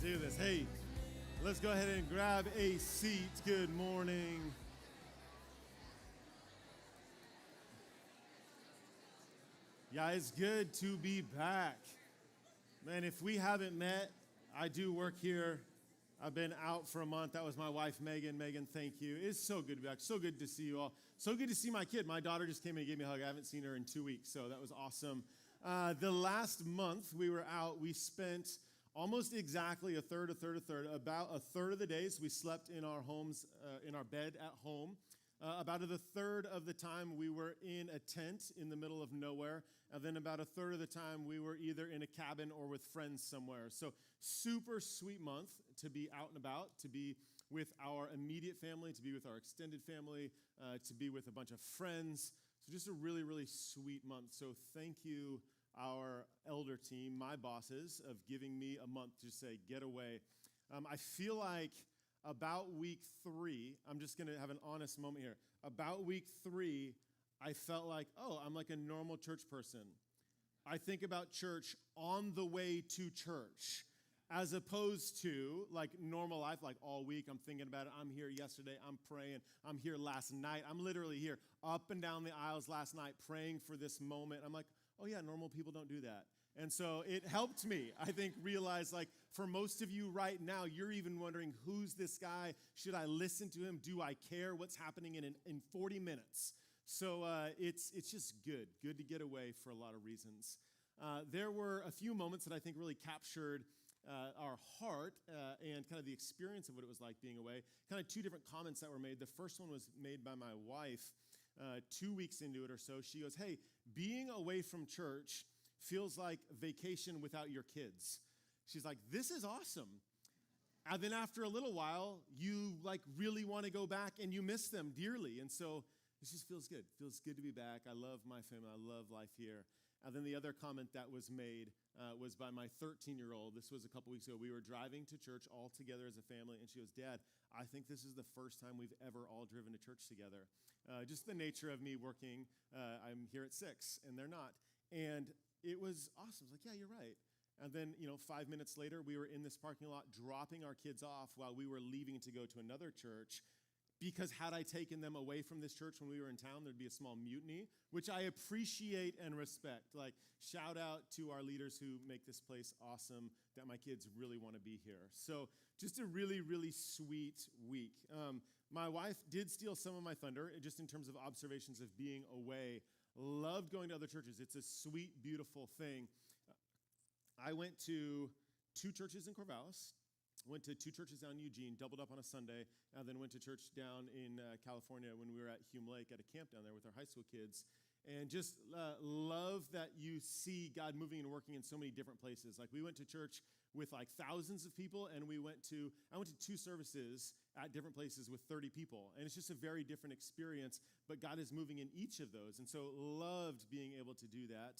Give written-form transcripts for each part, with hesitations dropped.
do this. Hey, let's go ahead and grab a seat. Good morning. Yeah, it's good to be back. Man, if we haven't met, I do work here. I've been out for a month. That was my wife, Megan. Megan, thank you. It's so good to be back. So good to see you all. So good to see my kid. My daughter just came in and gave me a hug. I haven't seen her in 2 weeks, so that was awesome. The last month we were out, we spent almost exactly about a third of the days we slept in our homes, in our bed at home. About a third of the time we were in a tent in the middle of nowhere, and then about a third of the time we were either in a cabin or with friends somewhere. So super sweet month to be out and about, to be with our immediate family, to be with our extended family, to be with a bunch of friends. So just a really, really sweet month. So thank you, our elder team, my bosses, of giving me a month to say, get away. I feel like about week 3, I'm just going to have an honest moment here. About week 3, I felt like, oh, I'm like a normal church person. I think about church on the way to church, as opposed to like normal life, like all week I'm thinking about it. I'm here yesterday, I'm praying. I'm here last night. I'm literally here up and down the aisles last night praying for this moment. I'm like, oh yeah, normal people don't do that. And so it helped me, I think, realize, like, for most of you right now, you're even wondering, who's this guy? Should I listen to him? Do I care what's happening in 40 minutes? So it's just good to get away for a lot of reasons. There were a few moments that I think really captured our heart and kind of the experience of what it was like being away. Kind of 2 different comments that were made. The first one was made by my wife 2 weeks into it or so. She goes, hey, being away from church feels like vacation without your kids. She's like, this is awesome. And then after a little while, you like really want to go back and you miss them dearly. And so it just feels good. It feels good to be back. I love my family. I love life here. And then the other comment that was made was by my 13-year-old. This was a couple weeks ago. We were driving to church all together as a family, and she goes, Dad, I think this is the first time we've ever all driven to church together. Just the nature of me working. I'm here at 6, and they're not. And it was awesome. I was like, yeah, you're right. And then, 5 minutes later, we were in this parking lot dropping our kids off while we were leaving to go to another church, because had I taken them away from this church when we were in town, there'd be a small mutiny, which I appreciate and respect. Like, shout out to our leaders who make this place awesome, that my kids really want to be here. So just a really, really sweet week. My wife did steal some of my thunder, just in terms of observations of being away. Loved going to other churches. It's a sweet, beautiful thing. I went to 2 churches in Corvallis, went to 2 churches down in Eugene, doubled up on a Sunday, and then went to church down in California when we were at Hume Lake at a camp down there with our high school kids. And just love that you see God moving and working in so many different places. Like, we went to church with like thousands of people, and I went to 2 services at different places with 30 people. And it's just a very different experience, but God is moving in each of those. And so loved being able to do that.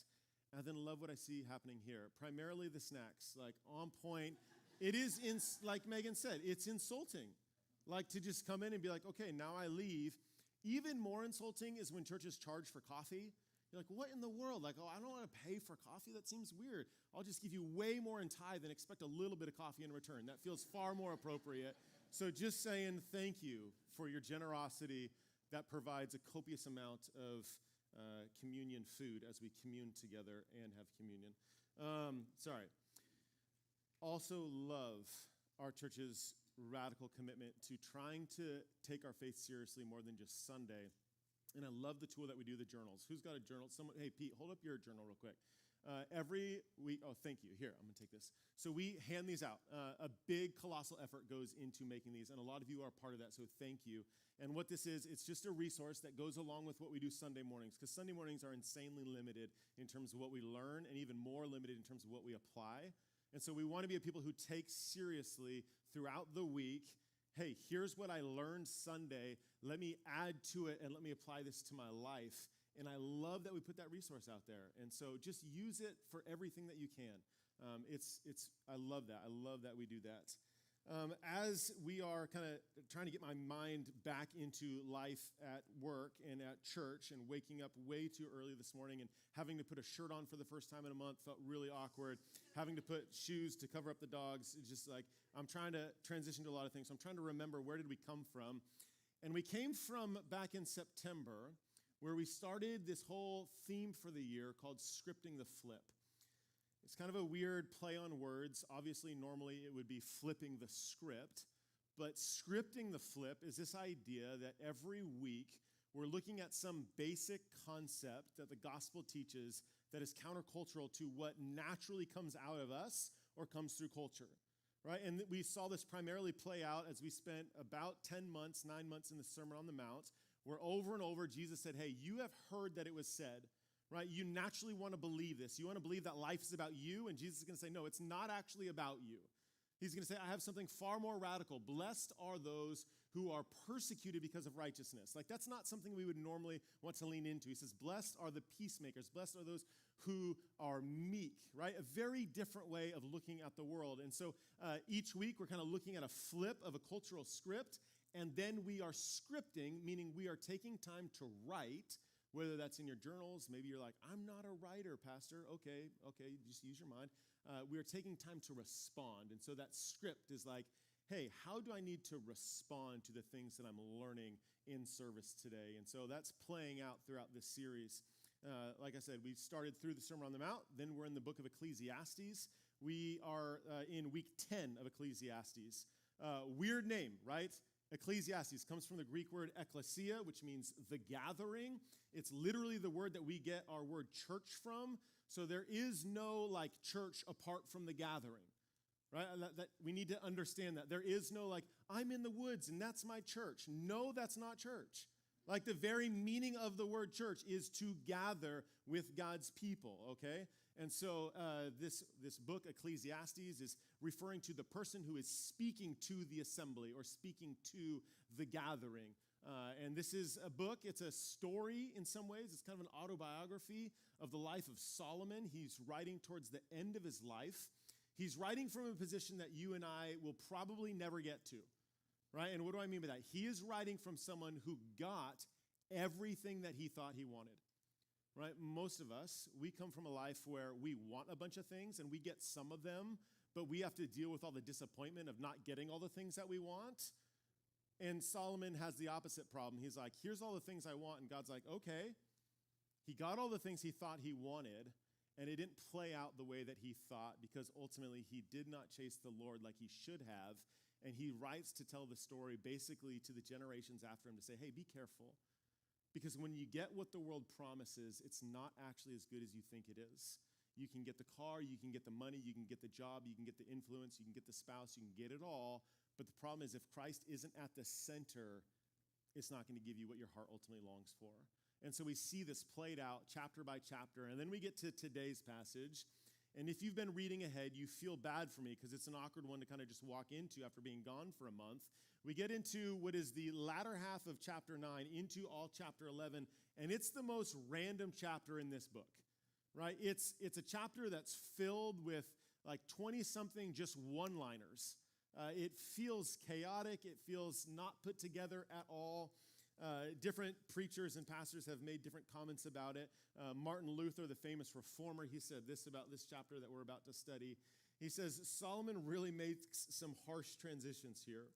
And then love what I see happening here. Primarily the snacks, like on point. It is, like Megan said, it's insulting. Like, to just come in and be like, okay, now I leave. Even more insulting is when churches charge for coffee. You're like, what in the world? Like, oh, I don't want to pay for coffee? That seems weird. I'll just give you way more in tithe and expect a little bit of coffee in return. That feels far more appropriate. So just saying thank you for your generosity that provides a copious amount of communion food as we commune together and have communion. Also love our church's radical commitment to trying to take our faith seriously more than just Sunday. And I love the tool that we do, the journals. Who's got a journal? Someone, hey, Pete, hold up your journal real quick. Every week, oh, thank you. Here, I'm going to take this. So we hand these out. A big, colossal effort goes into making these, and a lot of you are part of that, so thank you. And what this is, it's just a resource that goes along with what we do Sunday mornings, because Sunday mornings are insanely limited in terms of what we learn, and even more limited in terms of what we apply. And so we want to be a people who take seriously throughout the week, hey, here's what I learned Sunday. Let me add to it and let me apply this to my life. And I love that we put that resource out there. And so just use it for everything that you can. I love that. I love that we do that. As we are kind of trying to get my mind back into life at work and at church and waking up way too early this morning and having to put a shirt on for the first time in a month felt really awkward. Having to put shoes to cover up the dogs, it's just like I'm trying to transition to a lot of things. So I'm trying to remember, where did we come from? And we came from back in September, where we started this whole theme for the year called Scripting the Flip. It's kind of a weird play on words. Obviously, normally it would be flipping the script, but scripting the flip is this idea that every week we're looking at some basic concept that the gospel teaches that is countercultural to what naturally comes out of us or comes through culture, right? And we saw this primarily play out as we spent about 10 months, 9 months in the Sermon on the Mount, where over and over Jesus said, hey, you have heard that it was said, right? You naturally want to believe this. You want to believe that life is about you, and Jesus is going to say, no, it's not actually about you. He's going to say, I have something far more radical. Blessed are those who are persecuted because of righteousness. Like, that's not something we would normally want to lean into. He says, blessed are the peacemakers. Blessed are those who are meek, right? A very different way of looking at the world. And so each week we're kind of looking at a flip of a cultural script, and then we are scripting, meaning we are taking time to write, whether that's in your journals. Maybe you're like, I'm not a writer, Pastor. Okay, just use your mind. We are taking time to respond. And so that script is like, hey, how do I need to respond to the things that I'm learning in service today? And so that's playing out throughout this series. Like I said, we started through the Sermon on the Mount. Then we're in the book of Ecclesiastes. We are in week 10 of Ecclesiastes. Weird name, right? Ecclesiastes comes from the Greek word ekklesia, which means the gathering. It's literally the word that we get our word church from. So there is no like church apart from the gathering, right? That we need to understand that. There is no like, I'm in the woods and that's my church. No, that's not church. Like the very meaning of the word church is to gather with God's people, okay? And so this book, Ecclesiastes, is referring to the person who is speaking to the assembly or speaking to the gathering. And this is a book. It's a story in some ways. It's kind of an autobiography of the life of Solomon. He's writing towards the end of his life. He's writing from a position that you and I will probably never get to, right? And what do I mean by that? He is writing from someone who got everything that he thought he wanted. Right? Most of us, we come from a life where we want a bunch of things and we get some of them, but we have to deal with all the disappointment of not getting all the things that we want. And Solomon has the opposite problem. He's like, here's all the things I want. And God's like, okay. He got all the things he thought he wanted, and it didn't play out the way that he thought because ultimately he did not chase the Lord like he should have. And he writes to tell the story basically to the generations after him to say, hey, be careful. Because when you get what the world promises, it's not actually as good as you think it is. You can get the car, you can get the money, you can get the job, you can get the influence, you can get the spouse, you can get it all. But the problem is if Christ isn't at the center, it's not going to give you what your heart ultimately longs for. And so we see this played out chapter by chapter. And then we get to today's passage. And if you've been reading ahead, you feel bad for me because it's an awkward one to kind of just walk into after being gone for a month. We get into what is the latter half of chapter 9 into all chapter 11, and it's the most random chapter in this book, right? It's a chapter that's filled with like 20-something just one-liners. It feels chaotic. It feels not put together at all. Different preachers and pastors have made different comments about it. Martin Luther, the famous reformer, he said this about this chapter that we're about to study. He says, Solomon really makes some harsh transitions here.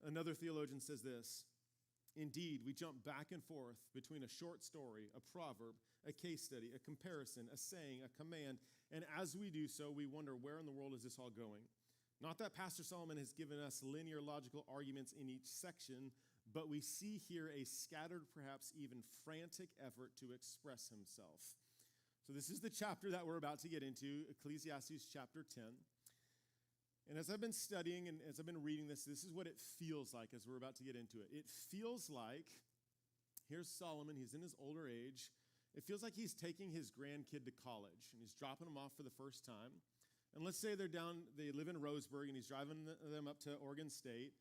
Another theologian says this, indeed, we jump back and forth between a short story, a proverb, a case study, a comparison, a saying, a command, and as we do so, we wonder where in the world is this all going? Not that Pastor Solomon has given us linear logical arguments in each section, but we see here a scattered, perhaps even frantic effort to express himself. So this is the chapter that we're about to get into, Ecclesiastes chapter 10. And as I've been studying and as I've been reading this is what it feels like as we're about to get into it. It feels like, here's Solomon, he's in his older age. It feels like he's taking his grandkid to college and he's dropping them off for the first time. And let's say they live in Roseburg and he's driving them up to Oregon State.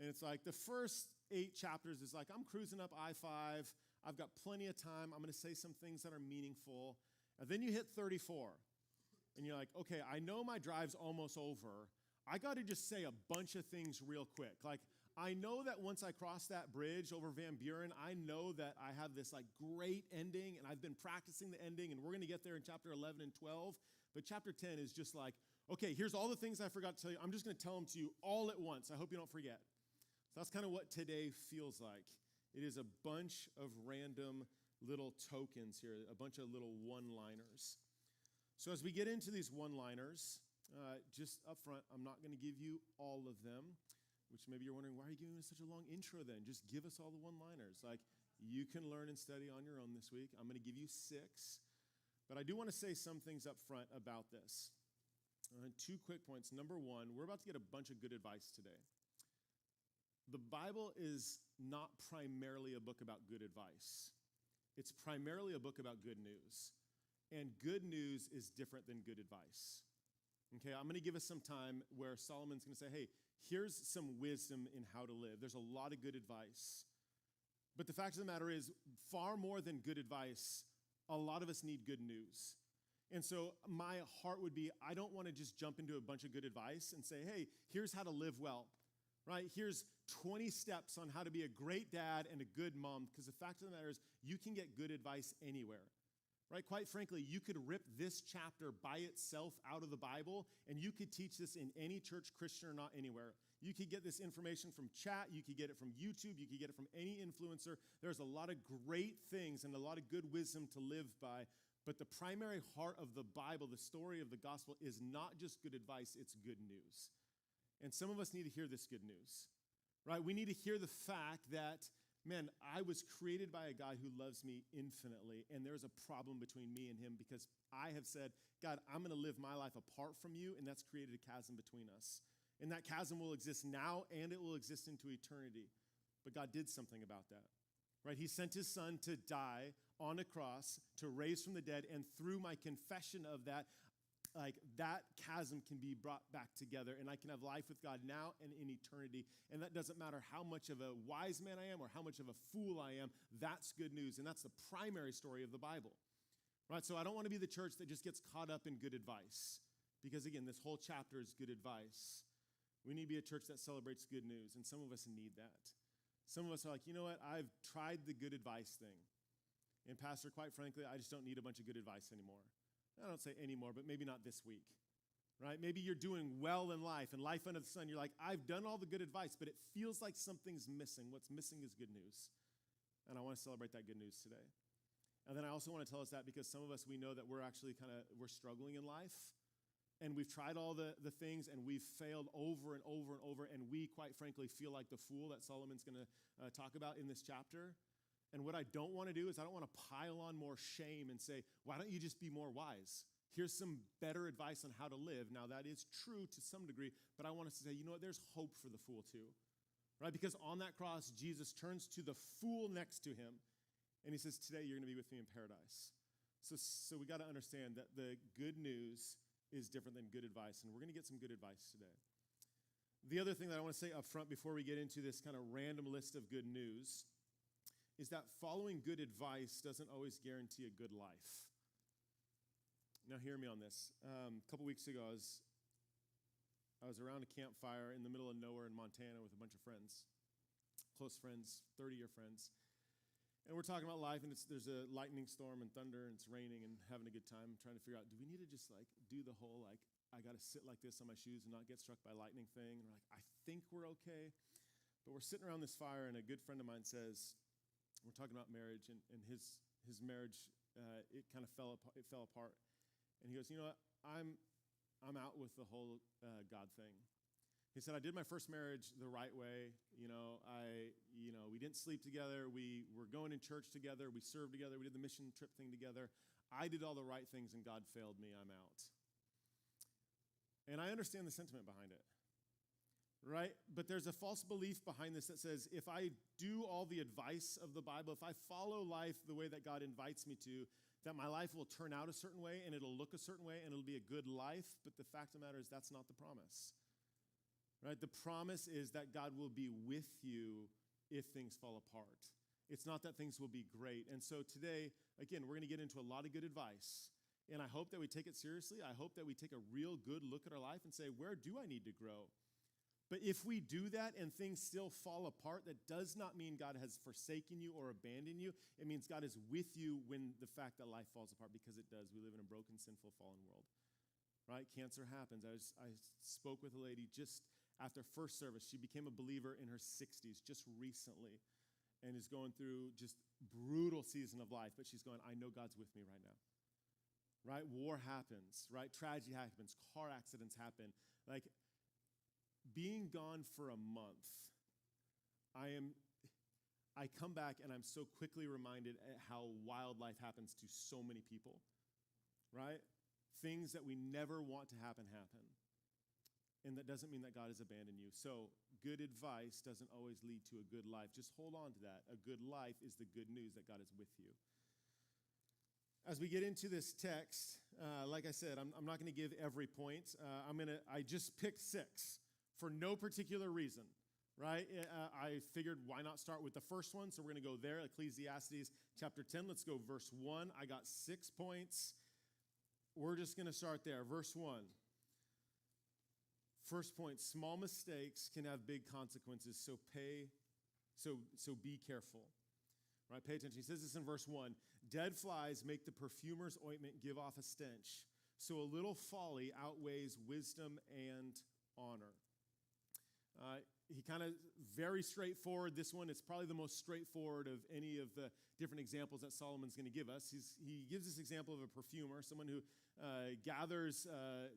And it's like the first 8 chapters is like, I'm cruising up I-5. I've got plenty of time. I'm going to say some things that are meaningful. And then you hit 34. And you're like, okay, I know my drive's almost over. I got to just say a bunch of things real quick. Like, I know that once I cross that bridge over Van Buren, I know that I have this like great ending, and I've been practicing the ending, and we're going to get there in chapter 11 and 12. But chapter 10 is just like, okay, here's all the things I forgot to tell you. I'm just going to tell them to you all at once. I hope you don't forget. So that's kind of what today feels like. It is a bunch of random little tokens here, a bunch of little one-liners. So as we get into these one-liners, just up front, I'm not going to give you all of them, which maybe you're wondering, why are you giving us such a long intro then? Just give us all the one-liners. Like, you can learn and study on your own this week. I'm going to give you 6. But I do want to say some things up front about this. 2 quick points. Number 1, we're about to get a bunch of good advice today. The Bible is not primarily a book about good advice. It's primarily a book about good news. And good news is different than good advice. Okay, I'm going to give us some time where Solomon's going to say, hey, here's some wisdom in how to live. There's a lot of good advice. But the fact of the matter is, far more than good advice, a lot of us need good news. And so my heart would be, I don't want to just jump into a bunch of good advice and say, hey, here's how to live well, right? Here's 20 steps on how to be a great dad and a good mom, because the fact of the matter is, you can get good advice anywhere. Right? Quite frankly, you could rip this chapter by itself out of the Bible, and you could teach this in any church, Christian or not, anywhere. You could get this information from chat. You could get it from YouTube. You could get it from any influencer. There's a lot of great things and a lot of good wisdom to live by. But the primary heart of the Bible, the story of the gospel, is not just good advice, it's good news. And some of us need to hear this good news, right? We need to hear the fact that, man, I was created by a God who loves me infinitely, and there's a problem between me and him because I have said, God, I'm going to live my life apart from you, and that's created a chasm between us. And that chasm will exist now, and it will exist into eternity. But God did something about that, right? He sent his son to die on a cross, to raise from the dead, and through my confession of that, like that chasm can be brought back together, and I can have life with God now and in eternity. And that doesn't matter how much of a wise man I am or how much of a fool I am. That's good news, and that's the primary story of the Bible, right? So I don't want to be the church that just gets caught up in good advice, because again, this whole chapter is good advice. We need to be a church that celebrates good news, and some of us need that. Some of us are like, you know what? I've tried the good advice thing, and Pastor, quite frankly, I just don't need a bunch of good advice anymore. I don't say anymore, but maybe not this week, right? Maybe you're doing well in life, and life under the sun, you're like, I've done all the good advice, but it feels like something's missing. What's missing is good news, and I want to celebrate that good news today. And then I also want to tell us that because some of us, we know that we're actually we're struggling in life, and we've tried all the things, and we've failed over and over and over, and we, quite frankly, feel like the fool that Solomon's going to talk about in this chapter. And what I don't want to do is I don't want to pile on more shame and say, why don't you just be more wise? Here's some better advice on how to live. Now, that is true to some degree, but I want us to say, you know what, there's hope for the fool too, right? Because on that cross, Jesus turns to the fool next to him, and he says, today you're going to be with me in paradise. So we got to understand that the good news is different than good advice, and we're going to get some good advice today. The other thing that I want to say up front before we get into this kind of random list of good news is that following good advice doesn't always guarantee a good life. Now, hear me on this. A couple weeks ago, I was around a campfire in the middle of nowhere in Montana with a bunch of friends, close friends, 30-year friends. And we're talking about life, and there's a lightning storm and thunder, and it's raining, and having a good time, trying to figure out, do we need to just like do the whole like, I got to sit like this on my shoes and not get struck by lightning thing? And we're like, I think we're okay. But we're sitting around this fire, and a good friend of mine says, we're talking about marriage, and his marriage, it kind of fell apart. And he goes, you know what, I'm out with the whole God thing. He said, I did my first marriage the right way. We didn't sleep together. We were going in church together. We served together. We did the mission trip thing together. I did all the right things, and God failed me. I'm out. And I understand the sentiment behind it. Right? But there's a false belief behind this that says, if I do all the advice of the Bible, if I follow life the way that God invites me to, that my life will turn out a certain way, and it'll look a certain way, and it'll be a good life. But the fact of the matter is, that's not the promise. Right? The promise is that God will be with you if things fall apart. It's not that things will be great. And so today, again, we're going to get into a lot of good advice. And I hope that we take it seriously. I hope that we take a real good look at our life and say, where do I need to grow? But if we do that and things still fall apart, that does not mean God has forsaken you or abandoned you. It means God is with you when the fact that life falls apart, because it does. We live in a broken, sinful, fallen world, right? Cancer happens. I spoke with a lady just after first service. She became a believer in her 60s just recently and is going through just brutal season of life. But she's going, I know God's with me right now, right? War happens, right? Tragedy happens. Car accidents happen. Like, being gone for a month, I come back and I'm so quickly reminded at how wild life happens to so many people, right? Things that we never want to happen. And that doesn't mean that God has abandoned you. So good advice doesn't always lead to a good life. Just hold on to that. A good life is the good news that God is with you. As we get into this text, like I said, I'm not going to give every point. I just picked 6. For no particular reason, right? I figured why not start with the first one, so we're going to go there, Ecclesiastes chapter 10. Let's go verse 1. I got 6 points. We're just going to start there. Verse 1. First point, small mistakes can have big consequences, so be careful. Right? Pay attention. He says this in verse 1. Dead flies make the perfumer's ointment give off a stench, so a little folly outweighs wisdom and honor. He kind of very straightforward. This one is probably the most straightforward of any of the different examples that Solomon's going to give us. He gives this example of a perfumer, someone who gathers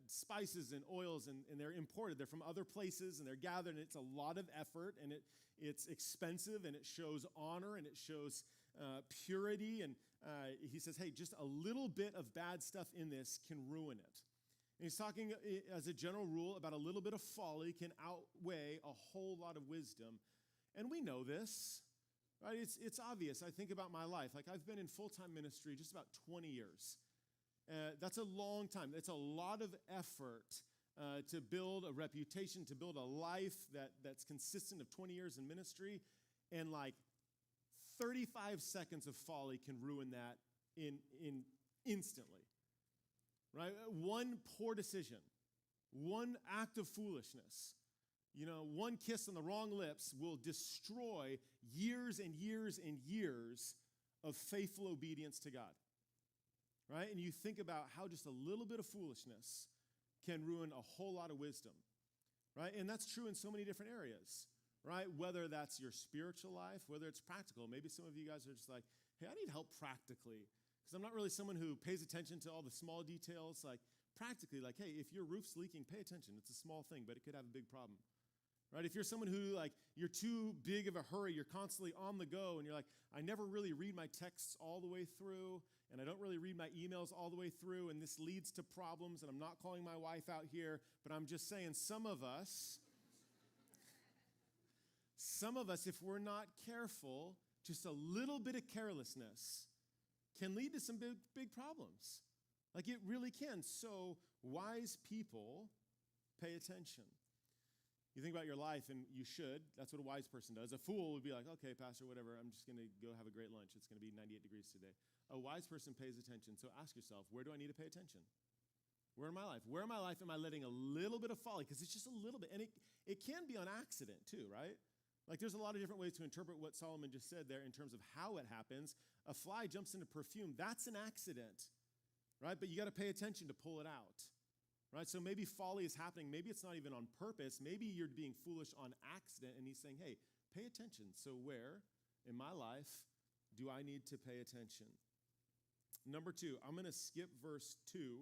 spices and oils, and they're imported. They're from other places, and they're gathered, and it's a lot of effort, and it's expensive, and it shows honor, and it shows purity. And he says, hey, just a little bit of bad stuff in this can ruin it. And he's talking as a general rule about a little bit of folly can outweigh a whole lot of wisdom. And we know this, right? It's obvious. I think about my life. Like, I've been in full-time ministry just about 20 years. That's a long time. It's a lot of effort to build a reputation, to build a life that's consistent of 20 years in ministry. And like 35 seconds of folly can ruin that in instantly. Right? One poor decision, one act of foolishness, one kiss on the wrong lips will destroy years and years and years of faithful obedience to God. Right? And you think about how just a little bit of foolishness can ruin a whole lot of wisdom. Right? And that's true in so many different areas. Right? Whether that's your spiritual life, whether it's practical. Maybe some of you guys are just like, hey, I need help practically. Because I'm not really someone who pays attention to all the small details. Like, practically, like, hey, if your roof's leaking, pay attention. It's a small thing, but it could have a big problem. Right? If you're someone who, like, you're too big of a hurry, you're constantly on the go, and you're like, I never really read my texts all the way through, and I don't really read my emails all the way through, and this leads to problems, and I'm not calling my wife out here, but I'm just saying some of us, if we're not careful, just a little bit of carelessness can lead to some big problems. Like, it really can. So wise people pay attention. You think about your life, and you should. That's what a wise person does. A fool would be like, okay, pastor, whatever. I'm just going to go have a great lunch. It's going to be 98 degrees today. A wise person pays attention. So ask yourself, where do I need to pay attention? Where in my life? Where in my life am I letting a little bit of folly? Because it's just a little bit. And it can be on accident too, right? Like, there's a lot of different ways to interpret what Solomon just said there in terms of how it happens. A fly jumps into perfume. That's an accident, right? But you got to pay attention to pull it out, right? So maybe folly is happening. Maybe it's not even on purpose. Maybe you're being foolish on accident, and he's saying, hey, pay attention. So where in my life do I need to pay attention? Number 2, I'm going to skip verse 2.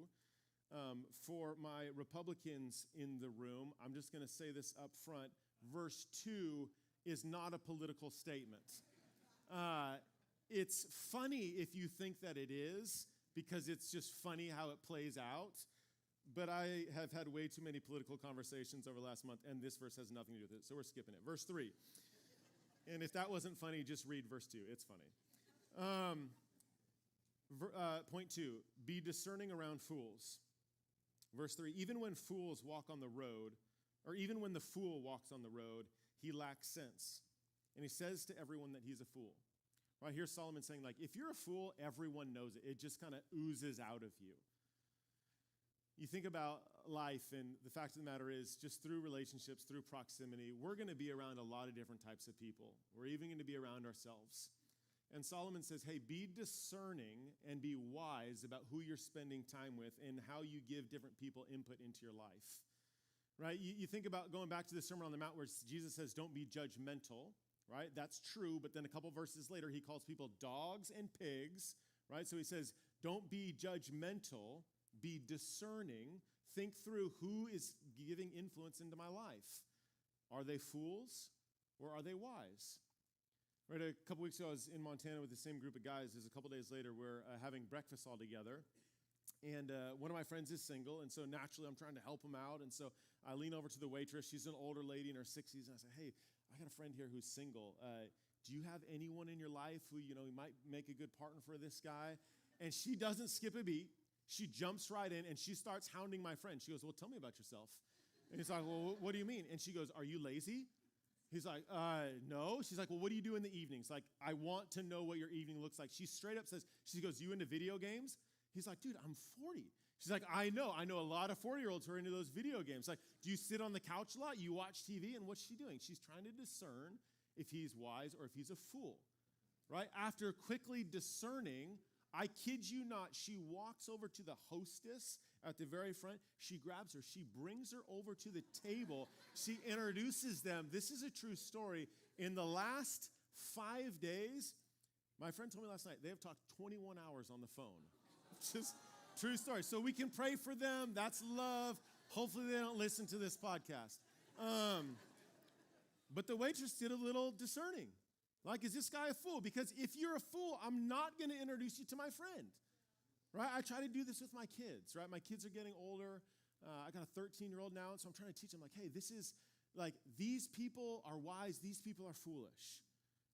For my Republicans in the room, I'm just going to say this up front. Verse 2 is not a political statement. It's funny if you think that it is, because it's just funny how it plays out. But I have had way too many political conversations over the last month, and this verse has nothing to do with it, so we're skipping it. Verse 3. And if that wasn't funny, just read verse 2. It's funny. Point 2, be discerning around fools. Verse 3, even when fools walk on the road, or even when the fool walks on the road, he lacks sense. And he says to everyone that he's a fool. Right, here's Solomon saying, like, if you're a fool, everyone knows it. It just kind of oozes out of you. You think about life, and the fact of the matter is, just through relationships, through proximity, we're going to be around a lot of different types of people. We're even going to be around ourselves. And Solomon says, hey, be discerning and be wise about who you're spending time with and how you give different people input into your life. Right? You think about going back to the Sermon on the Mount where Jesus says, don't be judgmental. Right? That's true. But then a couple verses later, he calls people dogs and pigs. Right? So he says, don't be judgmental. Be discerning. Think through who is giving influence into my life. Are they fools or are they wise? Right, a couple weeks ago, I was in Montana with the same group of guys. There's a couple days later, we're having breakfast all together. And one of my friends is single, and so naturally I'm trying to help him out. And so I lean over to the waitress. She's an older lady in her 60s, and I say, hey, I got a friend here who's single. Do you have anyone in your life who, might make a good partner for this guy? And she doesn't skip a beat. She jumps right in, and she starts hounding my friend. She goes, well, tell me about yourself. And he's like, well, what do you mean? And she goes, are you lazy? He's like, no. She's like, well, what do you do in the evenings? Like, I want to know what your evening looks like. She straight up says, she goes, you into video games? He's like, dude, I'm 40. She's like, I know a lot of 40-year-olds who are into those video games. Like, do you sit on the couch a lot? You watch TV? And what's she doing? She's trying to discern if he's wise or if he's a fool, right? After quickly discerning, I kid you not, she walks over to the hostess at the very front. She grabs her. She brings her over to the table. She introduces them. This is a true story. In the last 5 days, my friend told me last night, they have talked 21 hours on the phone. Just true story. So we can pray for them. That's love. Hopefully they don't listen to this podcast. But the waitress did a little discerning. Like, is this guy a fool? Because if you're a fool, I'm not going to introduce you to my friend, right? I try to do this with my kids, right? My kids are getting older. I got a 13-year-old now, and so I'm trying to teach them, like, hey, this is, like, these people are wise, these people are foolish,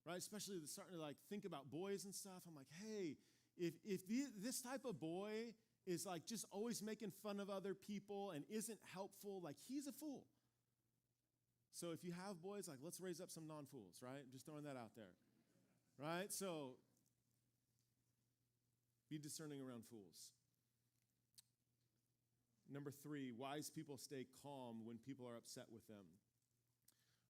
right? Especially starting to, like, think about boys and stuff. I'm like, hey, if this type of boy is, like, just always making fun of other people and isn't helpful, like, he's a fool. So if you have boys, like, let's raise up some non-fools, right? Just throwing that out there, right? So be discerning around fools. Number 3, wise people stay calm when people are upset with them.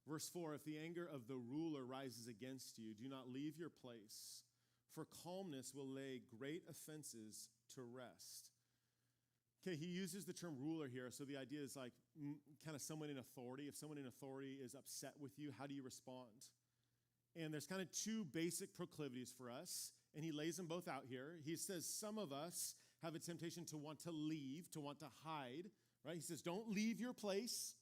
Verse 4, if the anger of the ruler rises against you, do not leave your place, for calmness will lay great offenses to rest. Okay, he uses the term ruler here, so the idea is like kind of someone in authority. If someone in authority is upset with you, how do you respond? And there's kind of 2 basic proclivities for us, and he lays them both out here. He says some of us have a temptation to want to leave, to want to hide, right? He says don't leave your place,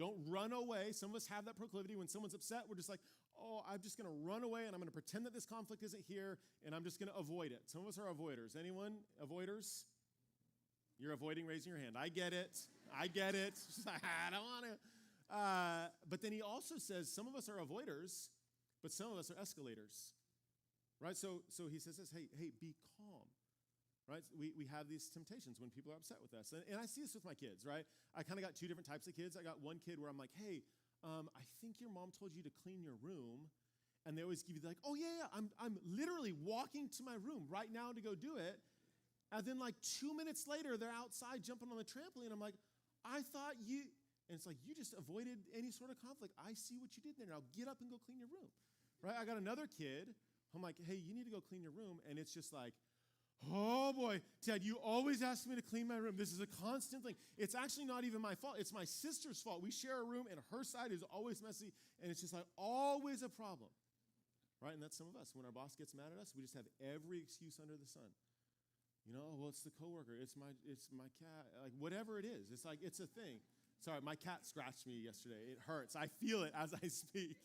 don't run away. Some of us have that proclivity. When someone's upset, we're just like, oh, I'm just going to run away, and I'm going to pretend that this conflict isn't here, and I'm just going to avoid it. Some of us are avoiders. Anyone avoiders? You're avoiding raising your hand. I get it. I don't want to. But then he also says some of us are avoiders, but some of us are escalators, right? So he says this, hey, be calm, right? We have these temptations when people are upset with us. And I see this with my kids, right? I kind of got 2 different types of kids. I got one kid where I'm like, hey, I think your mom told you to clean your room. And they always give you like, oh, yeah, I'm literally walking to my room right now to go do it. And then like 2 minutes later, they're outside jumping on the trampoline. I'm like, I thought you, and it's like, you just avoided any sort of conflict. I see what you did there. Now get up and go clean your room, right? I got another kid. I'm like, hey, you need to go clean your room. And it's just like, oh boy, Ted, you always ask me to clean my room. This is a constant thing. It's actually not even my fault. It's my sister's fault. We share a room and her side is always messy. And it's just like always a problem, right? And that's some of us. When our boss gets mad at us, we just have every excuse under the sun. Well, it's the coworker. It's my cat. Like whatever it is, it's like it's a thing. Sorry, my cat scratched me yesterday. It hurts. I feel it as I speak.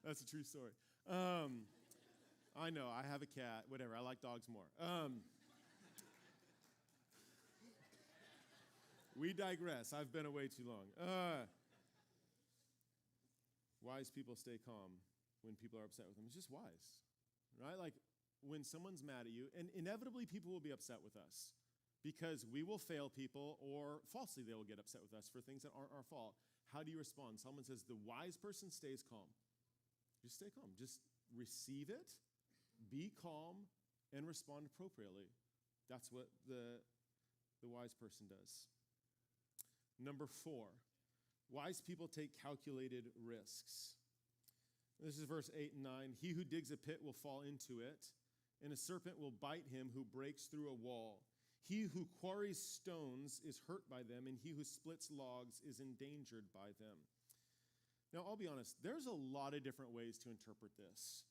That's a true story. I know. I have a cat. Whatever. I like dogs more. We digress. I've been away too long. Wise people stay calm when people are upset with them. It's just wise, right? Like when someone's mad at you, and inevitably people will be upset with us because we will fail people, or falsely they will get upset with us for things that aren't our fault. How do you respond? Someone says the wise person stays calm. Just stay calm. Just receive it, be calm, and respond appropriately. That's what the The wise person does. Number 4, wise people take calculated risks. This is verse 8 and 9. He who digs a pit will fall into it, and a serpent will bite him who breaks through a wall. He who quarries stones is hurt by them, and he who splits logs is endangered by them. Now, I'll be honest, there's a lot of different ways to interpret this.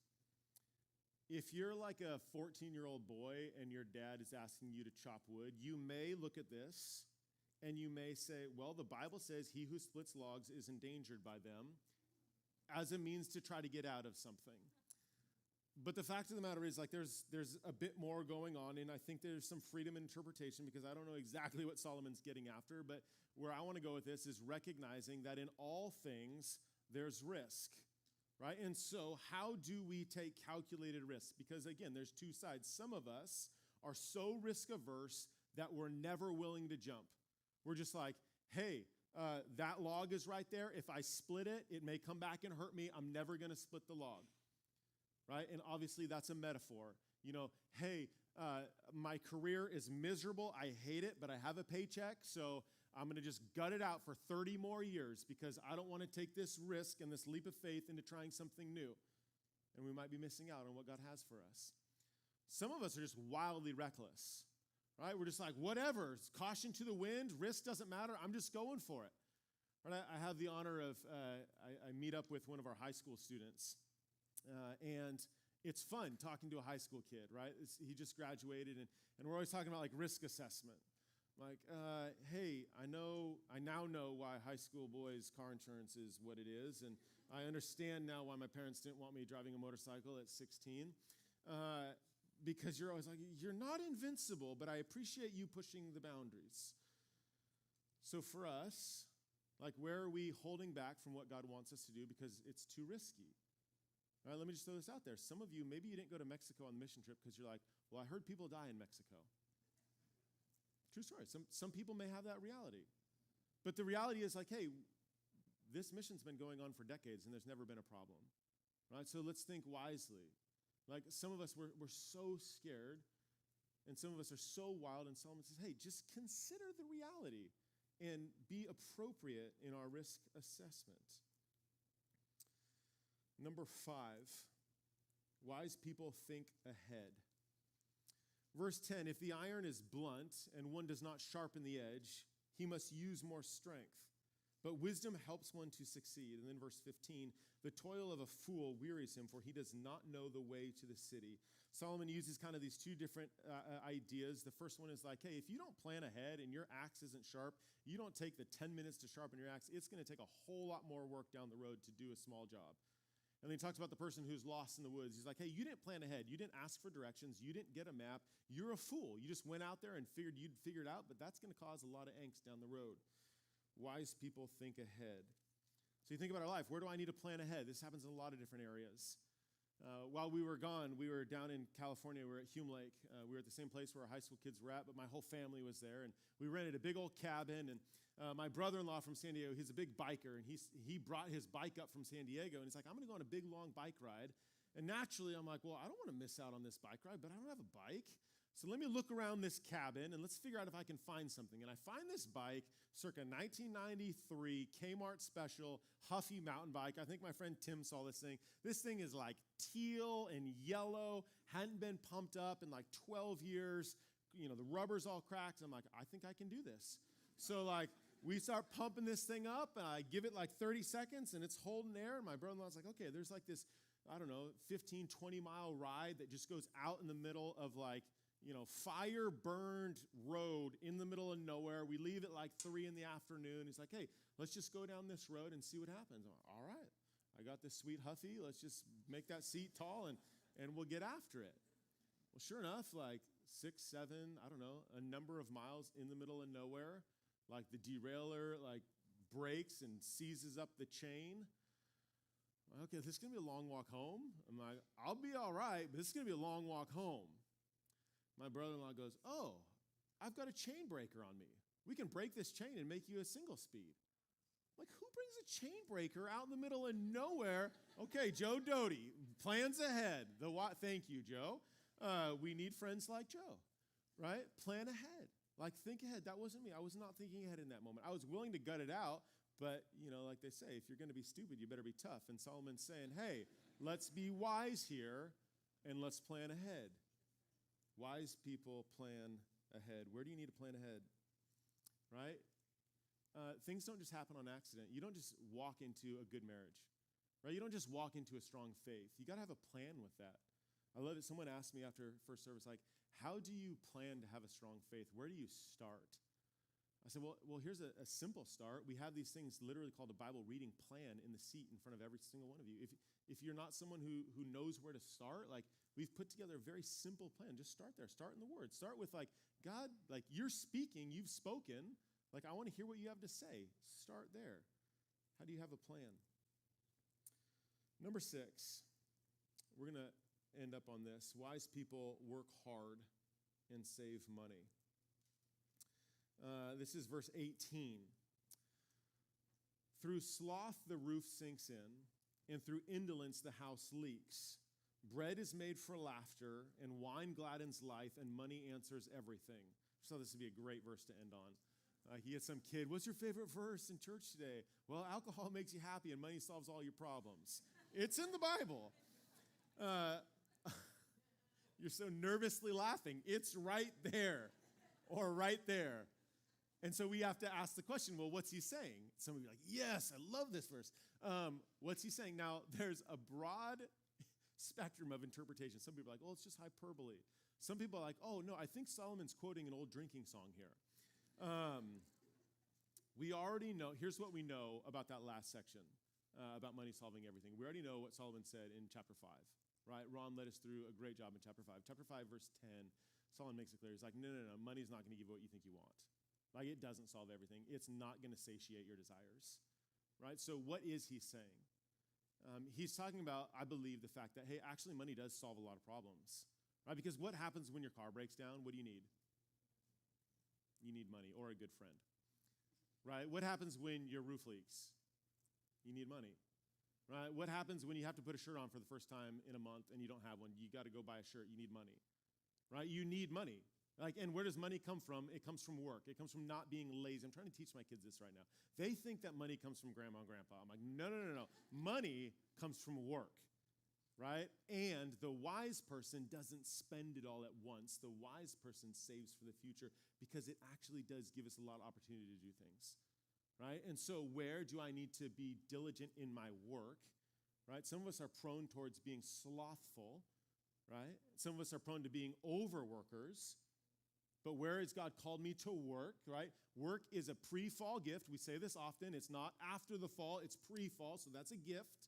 If you're like a 14-year-old boy and your dad is asking you to chop wood, you may look at this and you may say, well, the Bible says he who splits logs is endangered by them as a means to try to get out of something. But the fact of the matter is, like, there's a bit more going on, and I think there's some freedom in interpretation because I don't know exactly what Solomon's getting after, but where I want to go with this is recognizing that in all things there's risk, right? And so how do we take calculated risks? Because, again, there's two sides. Some of us are so risk averse that we're never willing to jump. We're just like, hey, that log is right there. If I split it, it may come back and hurt me. I'm never going to split the log. Right? And obviously that's a metaphor. You know, hey, my career is miserable. I hate it, but I have a paycheck, so I'm going to just gut it out for 30 more years because I don't want to take this risk and this leap of faith into trying something new. And we might be missing out on what God has for us. Some of us are just wildly reckless, right? We're just like, whatever, caution to the wind, risk doesn't matter. I'm just going for it. Right? I have the honor of, I meet up with one of our high school students. And it's fun talking to a high school kid, right? He just graduated, and we're always talking about, like, risk assessment. Like, hey, I now know why high school boys' car insurance is what it is, and I understand now why my parents didn't want me driving a motorcycle at 16, because you're always like, you're not invincible, but I appreciate you pushing the boundaries. So for us, like, where are we holding back from what God wants us to do because it's too risky? All right, let me just throw this out there. Some of you, maybe you didn't go to Mexico on the mission trip because you're like, well, I heard people die in Mexico. True story. Some people may have that reality. But the reality is like, hey, this mission's been going on for decades and there's never been a problem. Right? So let's think wisely. Like, some of us, we're so scared, and some of us are so wild, and Solomon says, hey, just consider the reality and be appropriate in our risk assessment. Number 5, wise people think ahead. Verse 10, if the iron is blunt and one does not sharpen the edge, he must use more strength. But wisdom helps one to succeed. And then verse 15, the toil of a fool wearies him, for he does not know the way to the city. Solomon uses kind of these two different ideas. The first one is like, hey, if you don't plan ahead and your axe isn't sharp, you don't take the 10 minutes to sharpen your axe, it's going to take a whole lot more work down the road to do a small job. And then he talks about the person who's lost in the woods. He's like, hey, you didn't plan ahead. You didn't ask for directions. You didn't get a map. You're a fool. You just went out there and figured you'd figure it out, but that's going to cause a lot of angst down the road. Wise people think ahead. So you think about our life. Where do I need to plan ahead? This happens in a lot of different areas. While we were gone, we were down in California. We were at Hume Lake. We were at the same place where our high school kids were at, but my whole family was there. And we rented a big old cabin. And my brother-in-law from San Diego, he's a big biker. And he brought his bike up from San Diego. And he's like, I'm going to go on a big, long bike ride. And naturally, I'm like, well, I don't want to miss out on this bike ride, but I don't have a bike. So let me look around this cabin, and let's figure out if I can find something. And I find this bike, circa 1993, Kmart special, Huffy mountain bike. I think my friend Tim saw this thing. This thing is like teal and yellow, hadn't been pumped up in like 12 years. You know, the rubber's all cracked. I'm like, I think I can do this. So like, we start pumping this thing up, and I give it like 30 seconds, and it's holding air. And my brother-in-law's like, okay, there's like this, I don't know, 15, 20-mile ride that just goes out in the middle of like, you know, fire-burned road in the middle of nowhere. We leave at like 3 in the afternoon. He's like, hey, let's just go down this road and see what happens. I'm like, all right, I got this sweet Huffy. Let's just make that seat tall, and we'll get after it. Well, sure enough, like 6, 7, I don't know, a number of miles in the middle of nowhere, like the derailleur like breaks and seizes up the chain. Okay, this is going to be a long walk home. I'm like, I'll be all right, but this is going to be a long walk home. My brother-in-law goes, oh, I've got a chain breaker on me. We can break this chain and make you a single speed. I'm like, who brings a chain breaker out in the middle of nowhere? Okay, Joe Doty, plans ahead. Thank you, Joe. We need friends like Joe, right? Plan ahead. Like, think ahead. That wasn't me. I was not thinking ahead in that moment. I was willing to gut it out, but, like they say, if you're going to be stupid, you better be tough. And Solomon's saying, hey, let's be wise here, and let's plan ahead. Wise people plan ahead. Where do you need to plan ahead? Right? Things don't just happen on accident. You don't just walk into a good marriage. Right? You don't just walk into a strong faith. You got to have a plan with that. I love it. Someone asked me after first service, like, how do you plan to have a strong faith? Where do you start? I said, well, here's a simple start. We have these things literally called a Bible reading plan in the seat in front of every single one of you. If you're not someone who knows where to start, like, we've put together a very simple plan. Just start there. Start in the Word. Start with, like, God, like, you're speaking. You've spoken. Like, I want to hear what you have to say. Start there. How do you have a plan? Number 6, we're going to end up on this. Wise people work hard and save money. This is verse 18. Through sloth the roof sinks in, and through indolence the house leaks. Bread is made for laughter, and wine gladdens life, and money answers everything. So this would be a great verse to end on. You get some kid, what's your favorite verse in church today? Well, alcohol makes you happy, and money solves all your problems. It's in the Bible. You're so nervously laughing. It's right there, or right there. And so we have to ask the question, well, what's he saying? Some of you are like, yes, I love this verse. What's he saying? Now, there's a broad spectrum of interpretation. Some people are like, oh, it's just hyperbole. Some people are like, oh, no, I think Solomon's quoting an old drinking song here. We already know, here's what we know about that last section, about money solving everything. We already know what Solomon said in chapter 5. Right? Ron led us through a great job in chapter 5. Chapter 5, verse 10, Solomon makes it clear. He's like, no, money's not going to give you what you think you want. Like, it doesn't solve everything. It's not going to satiate your desires. Right? So what is he saying? He's talking about, I believe, the fact that, hey, actually money does solve a lot of problems. Right? Because what happens when your car breaks down? What do you need? You need money or a good friend. Right? What happens when your roof leaks? You need money. Right? What happens when you have to put a shirt on for the first time in a month and you don't have one? You got to go buy a shirt. You need money. Right? You need money. Like, and where does money come from? It comes from work. It comes from not being lazy. I'm trying to teach my kids this right now. They think that money comes from grandma and grandpa. I'm like, no. Money comes from work. Right? And the wise person doesn't spend it all at once. The wise person saves for the future because it actually does give us a lot of opportunity to do things. Right? And so where do I need to be diligent in my work? Right? Some of us are prone towards being slothful. Right? Some of us are prone to being overworkers. But where has God called me to work? Right? Work is a pre-fall gift. We say this often. It's not after the fall. It's pre-fall. So that's a gift.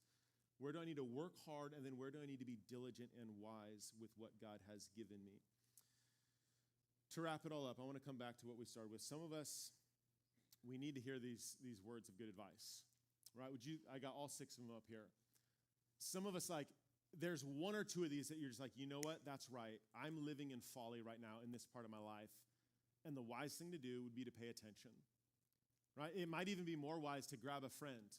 Where do I need to work hard? And then where do I need to be diligent and wise with what God has given me? To wrap it all up, I want to come back to what we started with. Some of us, we need to hear these words of good advice, right? I got all 6 of them up here. Some of us, like, there's 1 or 2 of these that you're just like, you know what? That's right. I'm living in folly right now in this part of my life. And the wise thing to do would be to pay attention, right? It might even be more wise to grab a friend,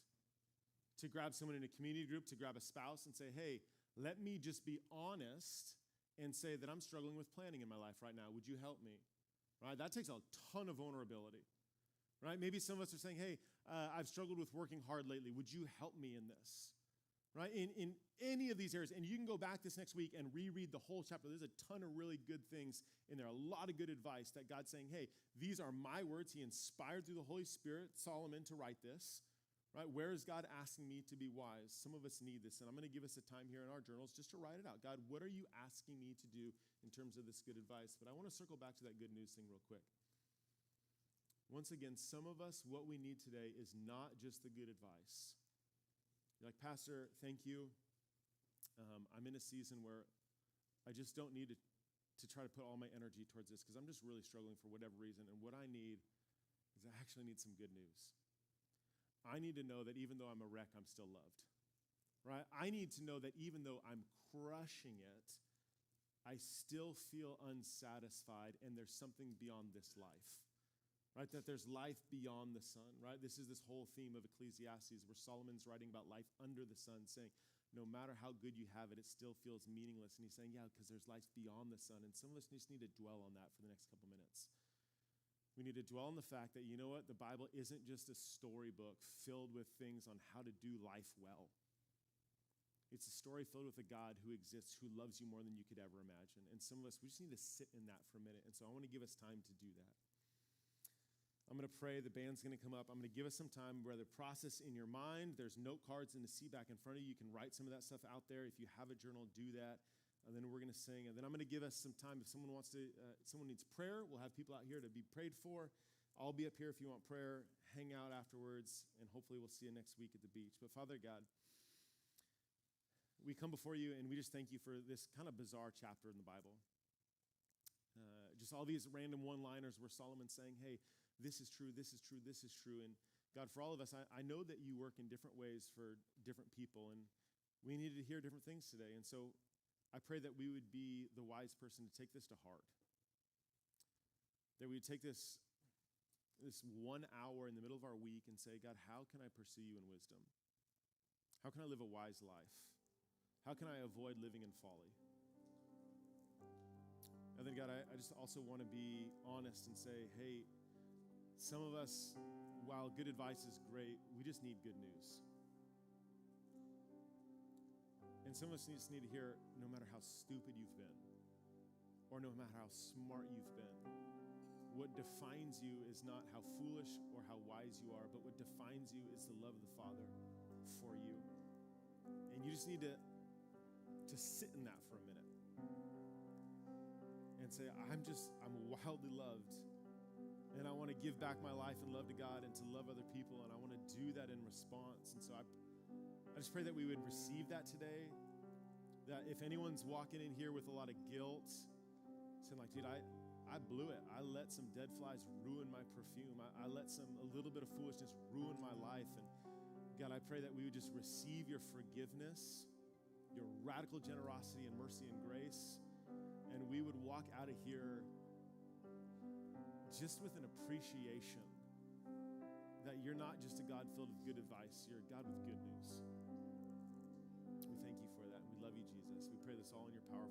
to grab someone in a community group, to grab a spouse and say, hey, let me just be honest and say that I'm struggling with planning in my life right now. Would you help me? Right? That takes a ton of vulnerability. Right? Maybe some of us are saying, hey, I've struggled with working hard lately. Would you help me in this? Right? In any of these areas, and you can go back this next week and reread the whole chapter. There's a ton of really good things in there, a lot of good advice that God's saying, hey, these are my words. He inspired through the Holy Spirit Solomon to write this. Right? Where is God asking me to be wise? Some of us need this, and I'm going to give us a time here in our journals just to write it out. God, what are you asking me to do in terms of this good advice? But I want to circle back to that good news thing real quick. Once again, some of us, what we need today is not just the good advice. You're like, Pastor, thank you. I'm in a season where I just don't need to try to put all my energy towards this because I'm just really struggling for whatever reason. And what I need is I actually need some good news. I need to know that even though I'm a wreck, I'm still loved. Right? I need to know that even though I'm crushing it, I still feel unsatisfied and there's something beyond this life. Right? That there's life beyond the sun, right? This is this whole theme of Ecclesiastes where Solomon's writing about life under the sun, saying, no matter how good you have it, it still feels meaningless. And he's saying, yeah, because there's life beyond the sun. And some of us just need to dwell on that for the next couple minutes. We need to dwell on the fact that, you know what, the Bible isn't just a storybook filled with things on how to do life well. It's a story filled with a God who exists, who loves you more than you could ever imagine. And some of us, we just need to sit in that for a minute. And so I want to give us time to do that. I'm going to pray. The band's going to come up. I'm going to give us some time, whether process in your mind. There's note cards in the seat back in front of you. You can write some of that stuff out there. If you have a journal, do that. And then we're going to sing. And then I'm going to give us some time. If someone someone needs prayer, we'll have people out here to be prayed for. I'll be up here if you want prayer. Hang out afterwards, and hopefully we'll see you next week at the beach. But Father God, we come before you, and we just thank you for this kind of bizarre chapter in the Bible. Just all these random one-liners where Solomon's saying, hey, this is true, this is true, this is true. And God, for all of us, I know that you work in different ways for different people, and we needed to hear different things today. And so I pray that we would be the wise person to take this to heart. That we would take this 1 hour in the middle of our week and say, God, how can I pursue you in wisdom? How can I live a wise life? How can I avoid living in folly? And then, God, I just also want to be honest and say, hey, some of us, while good advice is great, we just need good news. And some of us just need to hear, no matter how stupid you've been, or no matter how smart you've been, what defines you is not how foolish or how wise you are, but what defines you is the love of the Father for you. And you just need to sit in that for a minute and say, I'm wildly loved, and I want to give back my life and love to God and to love other people, and I want to do that in response. And so I just pray that we would receive that today, that if anyone's walking in here with a lot of guilt, saying like, dude, I blew it. I let some dead flies ruin my perfume. I let a little bit of foolishness ruin my life. And God, I pray that we would just receive your forgiveness, your radical generosity and mercy and grace, and we would walk out of here just with an appreciation that you're not just a God filled with good advice, you're a God with good news. We thank you for that. We love you, Jesus. We pray this all in your power.